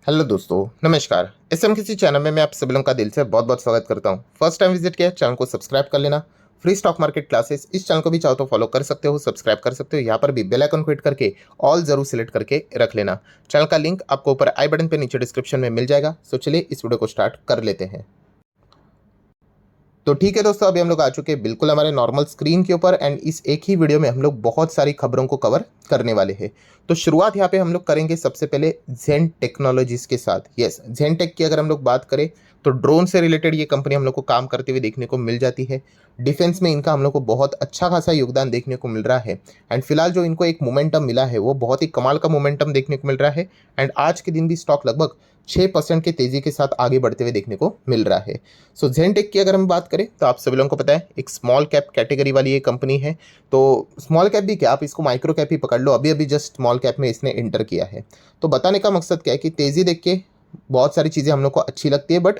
Hello दोस्तों, नमस्कार। किसी चैनल में मैं आप सभी लोगों का दिल से बहुत बहुत स्वागत करता हूं। फर्स्ट टाइम विजिट किया चैनल को सब्सक्राइब कर लेना। फ्री स्टॉक मार्केट क्लासेस इस चैनल को भी चाहो तो फॉलो कर सकते हो, सब्सक्राइब कर सकते हो। यहाँ पर भी बेल आइकन को हिट करके ऑल जरूर सिलेक्ट करके रख लेना। चैनल का लिंक आपको ऊपर आई बटन पे नीचे डिस्क्रिप्शन में मिल जाएगा। सो चलिए इस वीडियो को स्टार्ट कर लेते हैं। तो ठीक है दोस्तों, अभी हम लोग आ चुके हैं बिल्कुल हमारे नॉर्मल स्क्रीन के ऊपर एंड इस एक ही वीडियो में हम लोग बहुत सारी खबरों को कवर करने वाले हैं। तो शुरुआत यहाँ पे हम लोग करेंगे सबसे पहले जेन टेक्नोलॉजीज के साथ। यस, जेन टेक की अगर हम लोग बात करें तो ड्रोन से रिलेटेड ये कंपनी हम लोग को काम करते हुए देखने को मिल जाती है। डिफेंस में इनका हम लोग को बहुत अच्छा खासा योगदान देखने को मिल रहा है एंड फिलहाल जो इनको एक मोमेंटम मिला है वो बहुत ही कमाल का मोमेंटम देखने को मिल रहा है एंड आज के दिन भी स्टॉक लगभग 6% के तेजी के साथ आगे बढ़ते हुए देखने को मिल रहा है। सो जेनटेक की अगर हम बात करें तो आप सभी लोगों को पता है एक स्मॉल कैप कैटेगरी वाली ये कंपनी है। तो स्मॉल कैप भी क्या, आप इसको माइक्रो कैप ही पकड़ लो, अभी अभी जस्ट स्मॉल कैप में इसने एंटर किया है। तो बताने का मकसद क्या है कि तेज़ी देख के बहुत सारी चीज़ें हम लोग को अच्छी लगती है, बट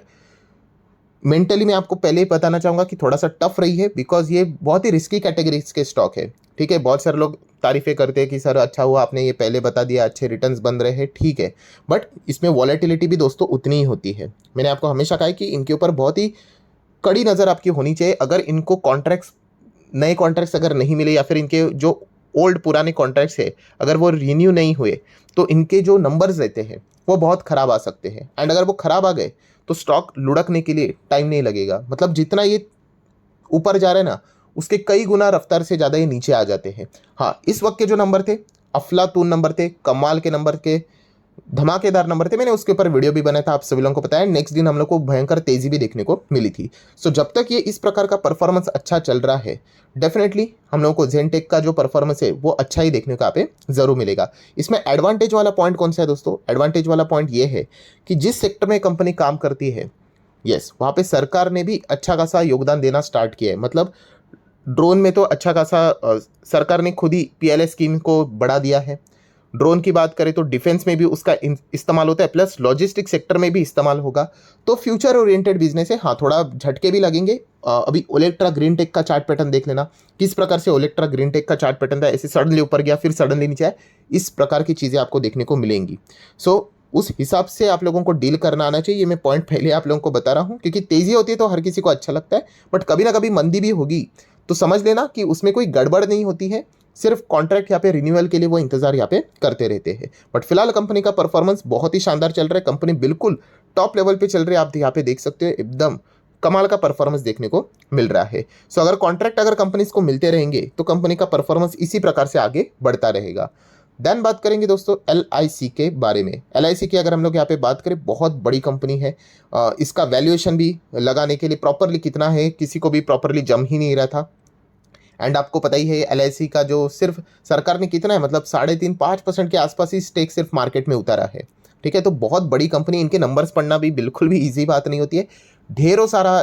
मेंटली मैं आपको पहले ही बताना चाहूँगा कि थोड़ा सा टफ रही है बिकॉज ये बहुत ही रिस्की कैटेगरीज के स्टॉक है। ठीक है, बहुत सारे लोग तारीफें करते हैं कि सर अच्छा हुआ आपने ये पहले बता दिया, अच्छे रिटर्न्स बन रहे हैं, ठीक है, बट इसमें वॉलेटिलिटी भी दोस्तों उतनी ही होती है। मैंने आपको हमेशा कहा है कि इनके ऊपर बहुत ही कड़ी नज़र आपकी होनी चाहिए। अगर इनको कॉन्ट्रैक्ट्स, नए कॉन्ट्रैक्ट्स अगर नहीं मिले या फिर इनके जो ओल्ड पुराने कॉन्ट्रैक्ट्स है अगर वो रिन्यू नहीं हुए तो इनके जो नंबर्स रहते हैं वो बहुत ख़राब आ सकते हैं एंड अगर वो ख़राब आ गए तो स्टॉक लुढ़कने के लिए टाइम नहीं लगेगा। मतलब जितना ये ऊपर जा रहे हैं ना उसके कई गुना रफ्तार से ज़्यादा ये नीचे आ जाते हैं। हाँ, इस वक्त के जो नंबर थे अफलातून नंबर थे, कमाल के नंबर के, धमाकेदार नंबर थे। मैंने उसके ऊपर वीडियो भी बनाया था, आप सभी लोगों को पता है। नेक्स्ट दिन हम लोग को भयंकर तेजी भी देखने को मिली थी। सो जब तक ये इस प्रकार का परफॉर्मेंस अच्छा चल रहा है डेफिनेटली हम लोगों को जेनटेक का जो परफॉर्मेंस है वो अच्छा ही देखने को यहाँ पे जरूर मिलेगा। इसमें एडवांटेज वाला पॉइंट कौन सा है दोस्तों? एडवांटेज वाला पॉइंट ये है कि जिस सेक्टर में कंपनी काम करती है, यस, वहाँ पे सरकार ने भी अच्छा खासा योगदान देना स्टार्ट किया है। मतलब ड्रोन में तो अच्छा खासा सरकार ने खुद ही पीएलए स्कीम को बढ़ा दिया है। ड्रोन की बात करें तो डिफेंस में भी उसका इस्तेमाल होता है, प्लस लॉजिस्टिक सेक्टर में भी इस्तेमाल होगा। तो फ्यूचर ओरिएंटेड बिजनेस है। हाँ, थोड़ा झटके भी लगेंगे। अभी ओलेक्ट्रा ग्रीन टेक का चार्ट पैटर्न देख लेना, किस प्रकार से ओलेक्ट्रा ग्रीन टेक का चार्ट पैटर्न था, ऐसे सडनली ऊपर गया फिर सडनली नीचे आया, इस प्रकार की चीज़ें आपको देखने को मिलेंगी। सो उस हिसाब से आप लोगों को डील करना आना चाहिए। ये मैं पॉइंट पहले आप लोगों को बता रहा हूँ क्योंकि तेज़ी होती है तो हर किसी को अच्छा लगता है, बट कभी ना कभी मंदी भी होगी तो समझ लेना कि उसमें कोई गड़बड़ नहीं होती है। सिर्फ कॉन्ट्रैक्ट यहाँ पे रिन्यूअल के लिए वो इंतजार यहाँ पे करते रहते हैं। बट फिलहाल कंपनी का परफॉर्मेंस बहुत ही शानदार चल रहा है, कंपनी बिल्कुल टॉप लेवल पे चल रही है। आप यहाँ पे देख सकते हो एकदम कमाल का परफॉर्मेंस देखने को मिल रहा है। सो अगर कॉन्ट्रैक्ट अगर कंपनीज को मिलते रहेंगे तो कंपनी का परफॉर्मेंस इसी प्रकार से आगे बढ़ता रहेगा। देन बात करेंगे दोस्तों एल के बारे में। एल की अगर हम लोग यहाँ पे बात करें, बहुत बड़ी कंपनी है। इसका वैल्यूएशन भी लगाने के लिए प्रॉपरली कितना है किसी को भी प्रॉपरली जम ही नहीं रहा था। एंड आपको पता ही है एल का जो सिर्फ सरकार ने कितना है, मतलब 3.5-5% के आसपास ही स्टेक सिर्फ मार्केट में उतारा है। ठीक है, तो बहुत बड़ी कंपनी, इनके नंबर्स पढ़ना भी बिल्कुल भी ईजी बात नहीं होती है। ढेरों सारा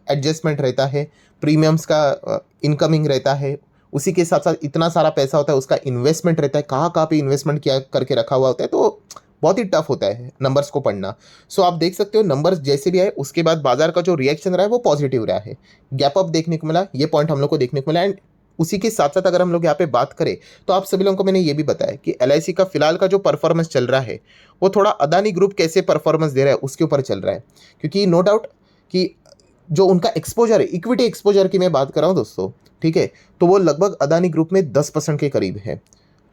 एडजस्टमेंट रहता है, प्रीमियम्स का इनकमिंग रहता है, उसी के साथ साथ इतना सारा पैसा होता है, उसका इन्वेस्टमेंट रहता है, कहाँ कहाँ पे इन्वेस्टमेंट किया करके रखा हुआ होता है, तो बहुत ही टफ होता है नंबर्स को पढ़ना। सो आप देख सकते हो नंबर्स जैसे भी आए उसके बाद बाजार का जो रिएक्शन रहा है वो पॉजिटिव रहा है, गैप अप देखने को मिला, ये पॉइंट हम लोग को देखने को मिला। एंड उसी के साथ साथ अगर हम लोग यहाँ पे बात करें तो आप सभी लोगों को मैंने ये भी बताया कि एल का फिलहाल का जो परफॉर्मेंस चल रहा है वो थोड़ा अदानी ग्रुप कैसे परफॉर्मेंस दे रहा है उसके ऊपर चल रहा है। क्योंकि नो डाउट कि जो उनका एक्सपोजर है, इक्विटी एक्सपोजर की मैं बात कर रहा हूँ दोस्तों, ठीक है, तो वो लगभग अदानी ग्रुप में 10% के करीब है।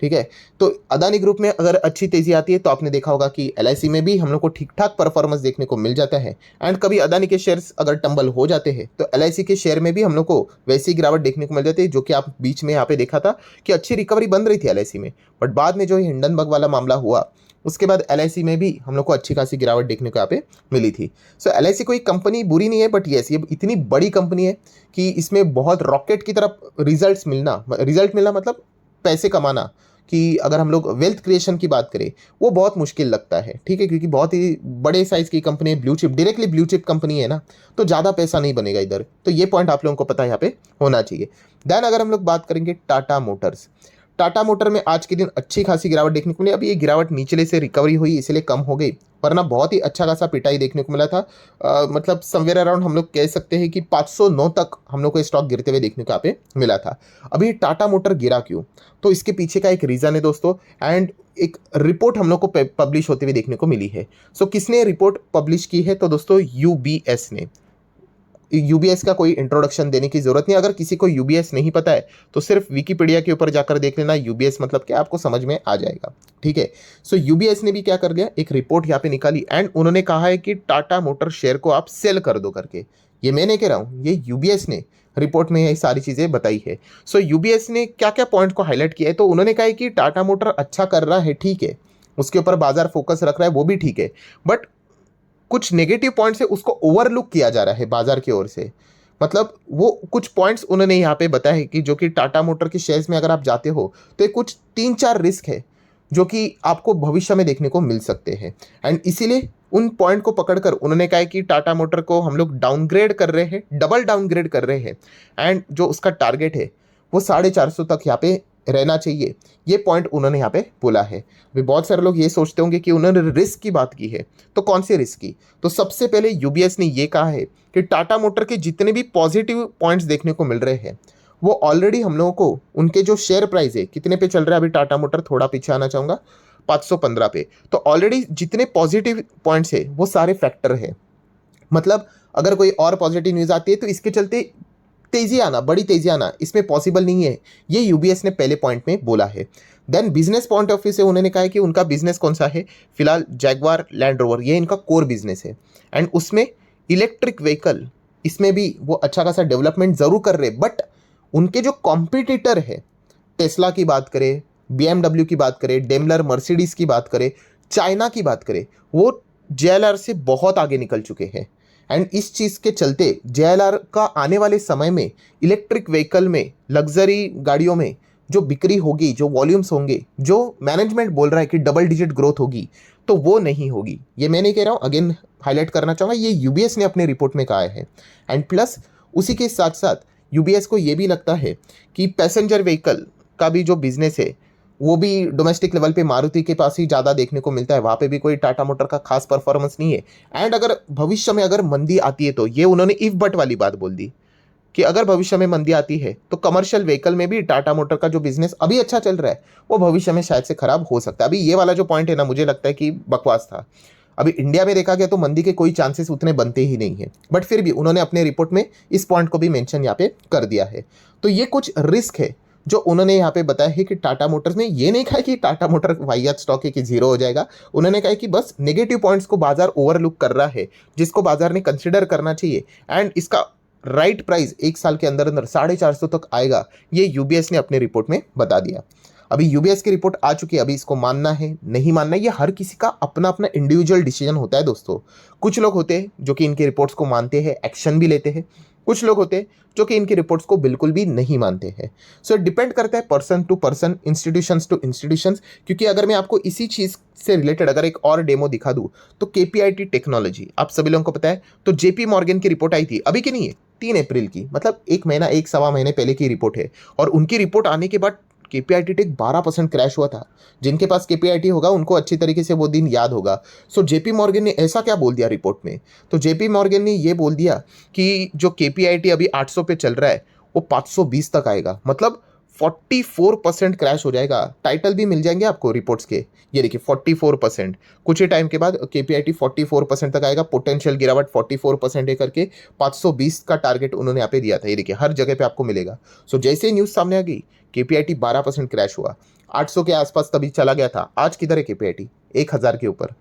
ठीक है, तो अदानी ग्रुप में अगर अच्छी तेजी आती है तो आपने देखा होगा कि एल में भी हम लोग को ठीक ठाक परफॉर्मेंस देखने को मिल जाता है। एंड कभी अदानी के शेयर्स अगर टंबल हो जाते हैं तो एल के शेयर में भी हम लोग को वैसी गिरावट देखने को मिल जाती है, जो कि आप बीच में यहाँ पे देखा था कि अच्छी रिकवरी बन रही थी एल में। बट बाद में जो हिंडनबर्ग वाला मामला हुआ उसके बाद एल में भी हम लोग को अच्छी खासी गिरावट देखने को यहाँ पे मिली थी। सो एल कोई कंपनी बुरी नहीं है, बट येस ये इतनी बड़ी कंपनी है कि इसमें बहुत रॉकेट की तरफ रिजल्ट मिलना मतलब पैसे कमाना, कि अगर हम लोग वेल्थ क्रिएशन की बात करें वो बहुत मुश्किल लगता है। ठीक है, क्योंकि बहुत ही बड़े साइज की कंपनी है, blue chip, directly blue chip company है ना, तो ज़्यादा पैसा नहीं बनेगा इधर। तो ये पॉइंट आप लोगों को पता है यहाँ पे होना चाहिए। देन अगर हम लोग बात करेंगे टाटा मोटर्स, टाटा मोटर में आज के दिन अच्छी खासी गिरावट देखने को मिली। अभी ये गिरावट निचले से रिकवरी हुई इसलिए कम हो गई, वरना बहुत ही अच्छा खासा पिटाई देखने को मिला था। मतलब समवेयर अराउंड हम लोग कह सकते हैं कि 509 तक हम लोग को स्टॉक गिरते हुए देखने को यहाँ पे मिला था। अभी टाटा मोटर गिरा क्यों, तो इसके पीछे का एक रीज़न है दोस्तों, एंड एक रिपोर्ट हम लोग को पब्लिश होते हुए देखने को मिली है। सो किसने रिपोर्ट पब्लिश की है, तो दोस्तों यूबीएस ने। यूबीएस का कोई इंट्रोडक्शन देने की जरूरत नहीं, अगर किसी को यूबीएस नहीं पता है तो सिर्फ विकिपीडिया के ऊपर जाकर देख लेना यूबीएस मतलब क्या, आपको समझ में आ जाएगा। ठीक है, सो यूबीएस ने भी क्या कर लिया, एक रिपोर्ट यहाँ पे निकाली एंड उन्होंने कहा है कि टाटा मोटर शेयर को आप सेल कर दो करके। ये मैं नहीं कह रहा हूँ, ये यूबीएस ने रिपोर्ट में ये सारी चीज़ें बताई है। सो यूबीएस ने क्या क्या पॉइंट को हाईलाइट किया है, तो उन्होंने कहा है कि टाटा मोटर अच्छा कर रहा है, ठीक है, उसके ऊपर बाजार फोकस रख रहा है, वो भी ठीक है, बट कुछ नेगेटिव पॉइंट से उसको ओवरलुक किया जा रहा है बाजार की ओर से। मतलब वो कुछ पॉइंट्स उन्होंने यहाँ पे बताया है कि जो कि टाटा मोटर के शेयर्स में अगर आप जाते हो तो ये कुछ 3-4 रिस्क है जो कि आपको भविष्य में देखने को मिल सकते हैं। एंड इसीलिए उन पॉइंट को पकड़कर उन्होंने कहा है कि टाटा मोटर को हम लोग डाउनग्रेड कर रहे हैं, डबल डाउनग्रेड कर रहे हैं, एंड जो उसका टारगेट है वो 450 तक यहाँ पे रहना चाहिए। ये पॉइंट उन्होंने यहाँ पे बोला है। अभी बहुत सारे लोग ये सोचते होंगे कि उन्होंने रिस्क की बात की है, तो कौन सी रिस्क की, तो सबसे पहले यूबीएस ने ये कहा है कि टाटा मोटर के जितने भी पॉजिटिव पॉइंट्स देखने को मिल रहे हैं वो ऑलरेडी हम लोगों को उनके जो शेयर प्राइस है कितने पे चल रहा है, अभी टाटा मोटर थोड़ा पीछे आना चाहूँगा, 515 पे, तो ऑलरेडी जितने पॉजिटिव पॉइंट्स है वो सारे फैक्टर है। मतलब अगर कोई और पॉजिटिव न्यूज़ आती है तो इसके चलते तेजी आना, बड़ी तेजी आना इसमें पॉसिबल नहीं है, ये यूबीएस ने पहले पॉइंट में बोला है। Then business point of view से उन्होंने कहा है कि उनका बिजनेस कौन सा है, फिलहाल जैगवार लैंड रोवर ये इनका कोर बिजनेस है, एंड उसमें इलेक्ट्रिक व्हीकल इसमें भी वो अच्छा खासा डेवलपमेंट जरूर कर रहे, बट उनके जो कॉम्पिटिटर है, टेस्ला की बात करें, बीएमडब्ल्यू की बात करें, डेमलर मर्सिडीज की बात करें, चाइना की बात करें, वो जेएलआर से बहुत आगे निकल चुके हैं। एंड इस चीज़ के चलते जेएलआर का आने वाले समय में इलेक्ट्रिक व्हीकल में, लग्जरी गाड़ियों में जो बिक्री होगी, जो वॉल्यूम्स होंगे, जो मैनेजमेंट बोल रहा है कि डबल डिजिट ग्रोथ होगी, तो वो नहीं होगी। ये मैं नहीं कह रहा हूँ, अगेन हाईलाइट करना चाहूँगा, ये यूबीएस ने अपने रिपोर्ट में कहा है। एंड प्लस उसी के साथ साथ यूबीएस को ये भी लगता है कि पैसेंजर व्हीकल का भी जो बिजनेस है वो भी डोमेस्टिक लेवल पे मारुति के पास ही ज़्यादा देखने को मिलता है, वहाँ पे भी कोई टाटा मोटर का खास परफॉर्मेंस नहीं है। एंड अगर भविष्य में अगर मंदी आती है, तो ये उन्होंने इफ बट वाली बात बोल दी कि अगर भविष्य में मंदी आती है तो कमर्शियल व्हीकल में भी टाटा मोटर का जो बिजनेस अभी अच्छा चल रहा है वो भविष्य में शायद से खराब हो सकता है। अभी ये वाला जो पॉइंट है ना, मुझे लगता है कि बकवास था। अभी इंडिया में देखा गया तो मंदी के कोई चांसेस उतने बनते ही नहीं है, बट फिर भी उन्होंने अपने रिपोर्ट में इस पॉइंट को भी मेंशन यहाँ पे कर दिया है। तो ये कुछ रिस्क है जो उन्होंने यहाँ पे बताया है कि टाटा मोटर्स ने ये नहीं कहा कि टाटा मोटर वाहियात स्टॉक है कि जीरो हो जाएगा, उन्होंने कहा कि बस नेगेटिव पॉइंट्स को बाजार ओवरलुक कर रहा है जिसको बाजार ने कंसिडर करना चाहिए, एंड इसका राइट प्राइस 1 साल के अंदर अंदर 450 तक आएगा, ये यूबीएस ने अपने रिपोर्ट में बता दिया। अभी यूबीएस की रिपोर्ट आ चुकी है, अभी इसको मानना है नहीं मानना है ये हर किसी का अपना अपना इंडिविजुअल डिसीजन होता है दोस्तों। कुछ लोग होते हैं जो कि इनकी रिपोर्ट्स को मानते हैं, एक्शन भी लेते हैं, कुछ लोग होते हैं जो कि इनकी रिपोर्ट्स को बिल्कुल भी नहीं मानते हैं। सो डिपेंड करता है person to person, institutions to institutions. क्योंकि अगर मैं आपको इसी चीज़ से रिलेटेड अगर एक और डेमो दिखा दूँ तो केपीआईटी टेक्नोलॉजी आप सभी लोगों को पता है, तो जेपी मॉर्गन की रिपोर्ट आई थी, अभी की नहीं है, 3 अप्रैल की, मतलब 1 महीना 1 सवा महीने पहले की रिपोर्ट है। और उनकी रिपोर्ट आने के बाद केपीआईटी टेक 12% क्रैश हुआ था। जिनके पास केपीआईटी होगा उनको अच्छी तरीके से वो दिन याद होगा। सो जेपी मॉर्गन ने ऐसा क्या बोल दिया रिपोर्ट में, तो जेपी मॉर्गन ने ये बोल दिया कि जो केपीआईटी अभी 800 पे चल रहा है वो 520 तक आएगा, मतलब 44% क्रैश हो जाएगा। टाइटल भी मिल जाएंगे आपको रिपोर्ट्स के, ये देखिए 44%, कुछ ही टाइम के बाद केपीआईटी 44% तक आएगा, पोटेंशियल गिरावट 44% है करके 520 का टारगेट उन्होंने यहाँ पे दिया था। ये देखिए हर जगह पे आपको मिलेगा। सो जैसे ही न्यूज़ सामने आ गई केपीआईटी 12% क्रैश हुआ, 800 के आसपास तभी चला गया था। आज किधर है केपीआईटी, 1000 के ऊपर।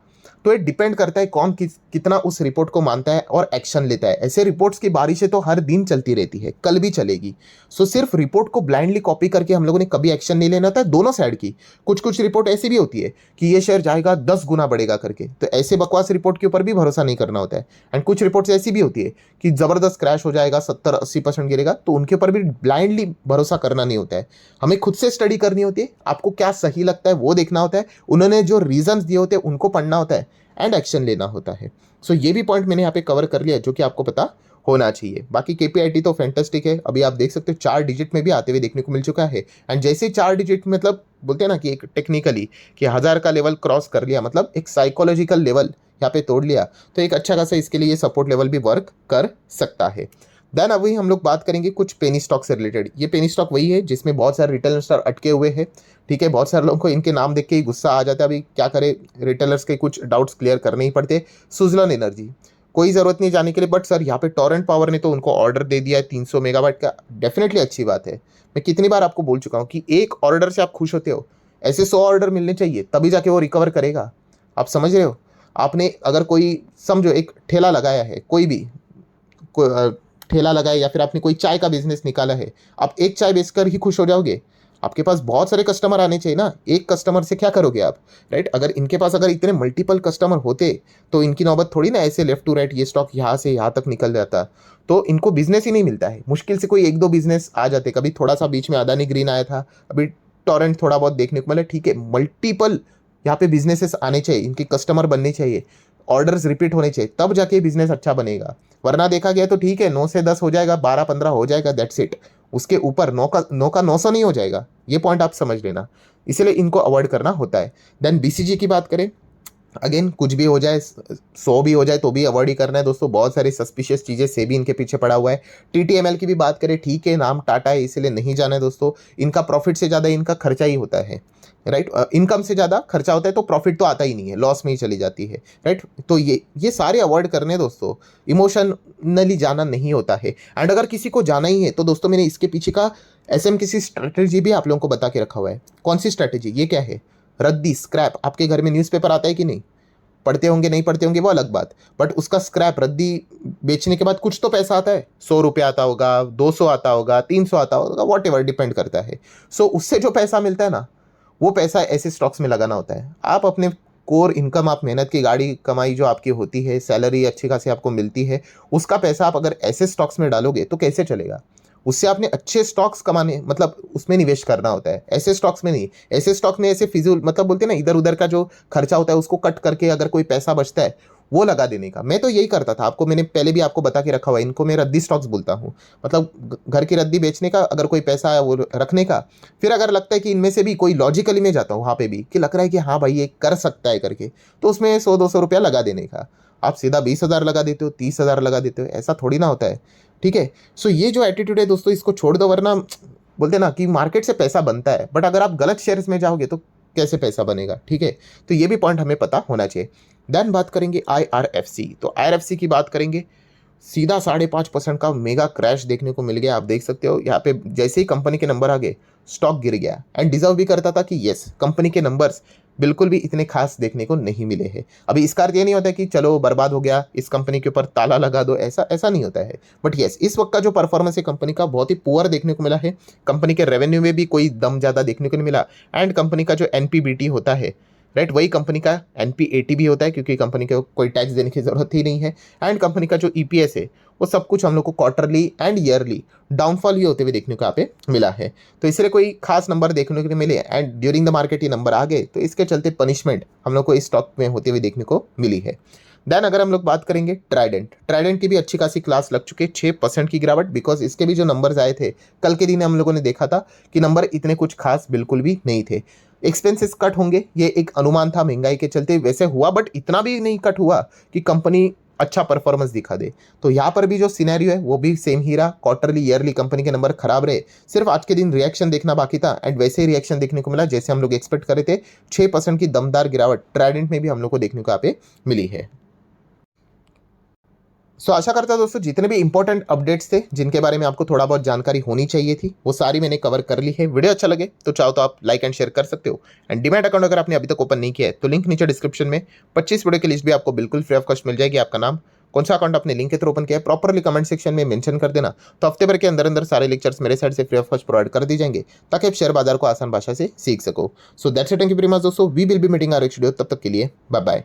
तो ये डिपेंड करता है कौन कितना उस रिपोर्ट को मानता है और एक्शन लेता है। ऐसे रिपोर्ट्स की बारिशें तो हर दिन चलती रहती है, कल भी चलेगी। सो सिर्फ रिपोर्ट को ब्लाइंडली कॉपी करके हम लोगों ने कभी एक्शन नहीं लेना था, दोनों साइड की। कुछ कुछ रिपोर्ट ऐसी भी होती है कि ये शेयर जाएगा 10 गुना बढ़ेगा करके, तो ऐसे बकवास रिपोर्ट के ऊपर भी भरोसा नहीं करना होता है। एंड कुछ रिपोर्ट्स ऐसी भी होती है कि ज़बरदस्त क्रैश हो जाएगा, 70-80% गिरेगा, तो उनके ऊपर भी ब्लाइंडली भरोसा करना नहीं होता है। हमें खुद से स्टडी करनी होती है, आपको क्या सही लगता है वो देखना होता है, उन्होंने जो रीजंस दिए होते हैं उनको पढ़ना होता है एंड एक्शन लेना होता है। सो ये भी पॉइंट मैंने यहाँ पे कवर कर लिया जो कि आपको पता होना चाहिए। बाकी केपीआईटी तो फैंटास्टिक है, अभी आप देख सकते हो 4 डिजिट में भी आते हुए देखने को मिल चुका है। एंड जैसे ही 4 डिजिट मतलब बोलते हैं ना कि एक टेक्निकली कि 1000 का लेवल क्रॉस कर लिया, मतलब एक साइकोलॉजिकल लेवल यहाँ पे तोड़ लिया, तो एक अच्छा खासा इसके लिए सपोर्ट लेवल भी वर्क कर सकता है। देन अभी हम लोग बात करेंगे कुछ पेनी स्टॉक से रिलेटेड। ये पेनी स्टॉक वही है जिसमें बहुत सारे रिटेल इन्वेस्टर अटके हुए हैं, ठीक है। बहुत सारे लोगों को इनके नाम देख के ही गुस्सा आ जाता है, अभी क्या करे, रिटेलर्स के कुछ डाउट्स क्लियर करने ही पड़ते। सुजलॉन एनर्जी, कोई ज़रूरत नहीं जाने के लिए, बट सर यहाँ पे टोरेंट पावर ने तो उनको ऑर्डर दे दिया है 300 मेगावाट का। डेफिनेटली अच्छी बात है। मैं कितनी बार आपको बोल चुका हूँ कि एक ऑर्डर से आप खुश होते हो, ऐसे 100 ऑर्डर मिलने चाहिए, तभी जाके वो रिकवर करेगा। आप समझ रहे हो? आपने अगर कोई समझो एक ठेला लगाया है, कोई भी ठेला लगाया, या फिर आपने कोई चाय का बिजनेस निकाला है, आप एक चाय बेचकर ही खुश हो जाओगे? आपके पास बहुत सारे कस्टमर आने चाहिए ना, एक कस्टमर से क्या करोगे आप, राइट? अगर इनके पास अगर इतने मल्टीपल कस्टमर होते तो इनकी नौबत थोड़ी ना ऐसे लेफ्ट टू राइट ये स्टॉक यहाँ से यहाँ तक निकल जाता। तो इनको बिजनेस ही नहीं मिलता है, मुश्किल से कोई 1-2 बिजनेस आ जाते। कभी थोड़ा सा बीच में अदानी ग्रीन आया था, अभी टोरेंट थोड़ा बहुत देखने को मिला, ठीक है। मल्टीपल यहाँ पे बिजनेसेस आने चाहिए, इनके कस्टमर बनने चाहिए, ऑर्डर्स रिपीट होने चाहिए, तब जाके बिजनेस अच्छा बनेगा। वरना देखा गया तो ठीक है 9 से 10 हो जाएगा, 12-15 हो जाएगा, दैट्स इट। उसके ऊपर 9 का 900 नहीं हो जाएगा। ये पॉइंट आप समझ लेना, इसलिए इनको अवॉइड करना होता है। देन बीसीजी की बात करें, अगेन कुछ भी हो जाए, 100 भी हो जाए तो भी अवॉइड ही करना है दोस्तों। बहुत सारी सस्पिशियस चीज़ें से भी इनके पीछे पड़ा हुआ है। टीटीएमएल की भी बात करें, ठीक है नाम टाटा है इसलिए नहीं जाना है दोस्तों। इनका प्रॉफिट से ज़्यादा इनका खर्चा ही होता है, राइट? इनकम से ज़्यादा खर्चा होता है तो प्रॉफिट तो आता ही नहीं है, लॉस में ही चली जाती है, राइट? तो ये सारे अवॉइड करने दोस्तों। इमोशनली जाना नहीं होता है। एंड अगर किसी को जाना ही है तो दोस्तों मैंने इसके पीछे का एसएमकेसी स्ट्रैटेजी भी आप लोगों को बता के रखा हुआ है। कौन सी स्ट्रैटेजी? ये क्या है? रद्दी, स्क्रैप। आपके घर में न्यूज़पेपर आता है कि नहीं? पढ़ते होंगे, नहीं पढ़ते होंगे वो अलग बात, बट उसका स्क्रैप, रद्दी बेचने के बाद कुछ तो पैसा आता है। 100 रुपये आता होगा, 200 आता होगा, 300 आता होगा, वॉट एवर, डिपेंड करता है। सो उससे जो पैसा मिलता है ना, वो पैसा ऐसे स्टॉक्स में लगाना होता है। आप अपने कोर इनकम, आप मेहनत की गाड़ी कमाई जो आपकी होती है, सैलरी अच्छी खासी आपको मिलती है, उसका पैसा आप अगर ऐसे स्टॉक्स में डालोगे तो कैसे चलेगा? उससे आपने अच्छे स्टॉक्स कमाने, मतलब उसमें निवेश करना होता है, ऐसे स्टॉक्स में नहीं। ऐसे स्टॉक में ऐसे फिजूल, मतलब बोलते हैं ना, इधर उधर का जो खर्चा होता है उसको कट करके अगर कोई पैसा बचता है वो लगा देने का। मैं तो यही करता था, आपको मैंने पहले भी आपको बता के रखा हुआ है, इनको मैं रद्दी स्टॉक्स बोलता हूँ। मतलब घर की रद्दी बेचने का, अगर कोई पैसा है वो रखने का, फिर अगर लगता है कि इनमें से भी कोई लॉजिकली में जाता हूँ वहाँ पे भी कि लग रहा है कि हाँ भाई ये कर सकता है करके, तो उसमें 100-200 रुपया लगा देने का। आप सीधा 20,000 लगा देते हो, 30,000 लगा देते हो, ऐसा थोड़ी ना होता है, ठीक है। सो ये जो एटीट्यूड है दोस्तों इसको छोड़ दो, वरना बोलते ना कि मार्केट से पैसा बनता है, बट अगर आप गलत शेयर्स में जाओगे तो कैसे पैसा बनेगा, ठीक है। तो ये भी पॉइंट हमें पता होना चाहिए। देन बात करेंगे IRFC। तो IRFC की बात करेंगे, सीधा 5.5% का मेगा क्रैश देखने को मिल गया। आप देख सकते हो यहाँ पे जैसे ही कंपनी के नंबर आ गए स्टॉक गिर गया। एंड डिजर्व भी करता था कि यस, कंपनी के नंबर्स बिल्कुल भी इतने खास देखने को नहीं मिले हैं। अभी इसका अर्थ ये नहीं होता कि चलो बर्बाद हो गया, इस कंपनी के ऊपर ताला लगा दो, ऐसा ऐसा नहीं होता है। बट यस, इस वक्त का जो परफॉर्मेंस है कंपनी का बहुत ही पुअर देखने को मिला है। कंपनी के रेवेन्यू में भी कोई दम ज़्यादा देखने को नहीं मिला। एंड कंपनी का जो NPBT होता है, राइट, वही कंपनी का NPAT भी होता है, क्योंकि कंपनी को कोई टैक्स देने की जरूरत ही नहीं है। एंड कंपनी का जो EPS है वो सब कुछ हम लोग को क्वार्टरली एंड ईयरली डाउनफॉल भी होते हुए देखने को यहाँ पे मिला है। तो इसलिए कोई खास नंबर देखने को नहीं मिले। एंड ड्यूरिंग द मार्केट ये नंबर आ गए, तो इसके चलते पनिशमेंट हम लोग को इस स्टॉक में होते हुए देखने को मिली है। देन अगर हम लोग बात करेंगे ट्राइडेंट की भी अच्छी खासी क्लास लग चुके, 6% की गिरावट, बिकॉज इसके भी जो नंबर्स आए थे कल के दिन हम लोगों ने देखा था कि नंबर इतने कुछ खास बिल्कुल भी नहीं थे। एक्सपेंसेस कट होंगे, ये एक अनुमान था महंगाई के चलते, वैसे हुआ, बट इतना भी नहीं कट हुआ कि कंपनी अच्छा परफॉर्मेंस दिखा दे। तो यहाँ पर भी जो सिनेरियो है वो भी सेम ही रहा, क्वार्टरली ईयरली कंपनी के नंबर खराब रहे। सिर्फ आज के दिन रिएक्शन देखना बाकी था, एंड वैसे ही रिएक्शन देखने को मिला जैसे हम लोग एक्सपेक्ट कर रहे थे। 6% की दमदार गिरावट ट्राइडेंट में भी हम लोग को देखने को यहाँ पे मिली है। सो आशा करता हूं दोस्तों जितने भी इंपॉर्टेंट अपडेट्स थे जिनके बारे में आपको थोड़ा बहुत जानकारी होनी चाहिए थी वो सारी मैंने कवर कर ली है। वीडियो अच्छा लगे तो चाहो तो आप लाइक एंड शेयर कर सकते हो। एंड डीमैट अकाउंट अगर आपने अभी तक ओपन नहीं किया है तो लिंक नीचे डिस्क्रिप्शन में 25 वीडियो की लिस्ट भी आपको बिल्कुल फ्री ऑफ कॉस्ट मिल जाएगी। आपका नाम, कौन सा अकाउंट आपने लिंक के थ्रू ओपन किया है, प्रॉपरली कमेंट सेक्शन में मेंशन कर देना, तो हफ्ते भर के अंदर अंदर सारे लेक्चर्स मेरे साइड से फ्री ऑफ कॉस्ट प्रोवाइड कर दी जाएंगे ताकि आप शेयर बाजार को आसान भाषा से सीख सको। So that's it, thank you very much दोस्तों, we will be meeting our next video, तब तक के लिए बाय बाय।